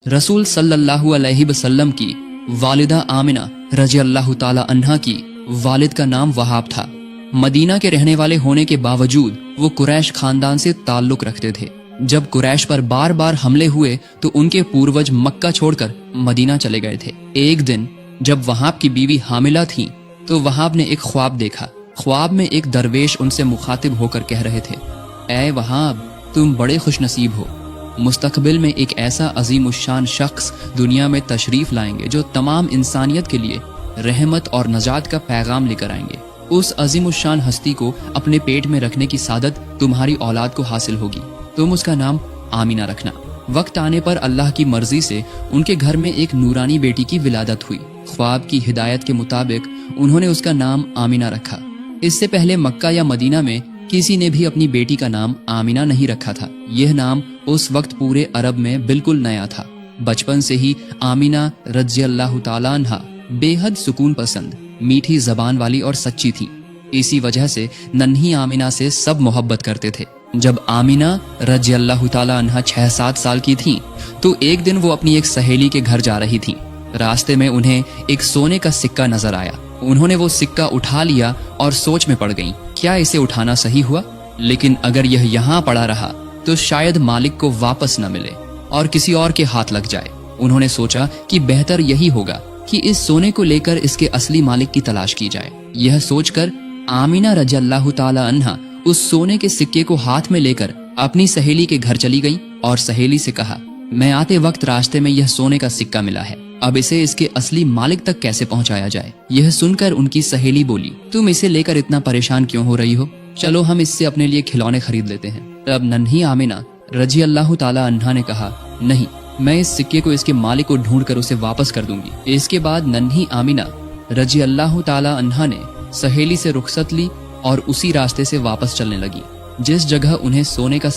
रसूल सल्लल्लाहु अलैहि वसल्लम की वालिदा आमिना रजी अल्लाह ताला अन्हा की वालिद का नाम वहाब था। मदीना के रहने वाले होने के बावजूद वो कुरैश खानदान से ताल्लुक रखते थे। जब कुरैश पर बार बार हमले हुए तो उनके पूर्वज मक्का छोड़कर मदीना चले गए थे। एक दिन जब वहाब की बीवी हामिला थी तो वहाब ने एक ख्वाब देखा। ख्वाब में एक दरवेश उनसे मुखातिब होकर कह रहे थे, ऐ वहाब, तुम बड़े खुशनसीब हो, मुस्तकबिल में एक ऐसा अजीमुशान शख्स दुनिया में तशरीफ लाएंगे जो तमाम इंसानियत के लिए रहमत और नजात का पैगाम लेकर आएंगे। उस अजीमुशान हस्ती को अपने पेट में रखने की सादत तुम्हारी औलाद को हासिल होगी। तुम उसका नाम आमीना रखना। वक्त आने पर अल्लाह की मर्जी से उनके घर में एक नूरानी बेटी की विलादत हुई। ख्वाब की हिदायत के मुताबिक उन्होंने उसका नाम आमीना रखा। इससे पहले मक्का या मदीना में किसी ने भी अपनी बेटी का नाम आमीना नहीं रखा था। यह नाम उस वक्त पूरे अरब में बिल्कुल नया था। बचपन से ही आमीना रज़ियल्लाहु ताला अन्हा बेहद सुकून पसंद, मीठी जबान वाली और सच्ची थी। इसी वजह से नन्ही आमीना से सब मोहब्बत करते थे। जब आमीना रज़ियल्लाहु ताला अन्हा 6-7 साल की थी तो एक दिन वो अपनी एक सहेली के घर जा रही थी। रास्ते में उन्हें एक सोने का सिक्का नजर आया। उन्होंने वो सिक्का उठा लिया और सोच में पड़ गईं, क्या इसे उठाना सही हुआ? लेकिन अगर यह यहाँ पड़ा रहा तो शायद मालिक को वापस न मिले और किसी और के हाथ लग जाए। उन्होंने सोचा कि बेहतर यही होगा कि इस सोने को लेकर इसके असली मालिक की तलाश की जाए। यह सोचकर आमीना रज़ियल्लाहु ताला अन्हा उस सोने के सिक्के को हाथ में लेकर अपनी सहेली के घर चली गई और सहेली से कहा, मैं आते वक्त रास्ते में यह सोने का सिक्का मिला है, अब इसे इसके असली मालिक तक कैसे पहुंचाया जाए? यह सुनकर उनकी सहेली बोली, तुम इसे लेकर इतना परेशान क्यों हो रही हो? चलो हम इससे अपने लिए खिलौने खरीद लेते हैं। तब नन्ही आमिना रज़ियल्लाहु ताला अन्हा ने कहा, नहीं, मैं इस सिक्के को इसके मालिक को ढूंढकर उसे वापस कर दूंगी। इसके बाद नन्ही आमिना रज़ियल्लाहु ताला अन्हा ने सहेली से रुखसत ली और उसी रास्ते से वापस चलने लगी जिस जगह उन्हें सोने का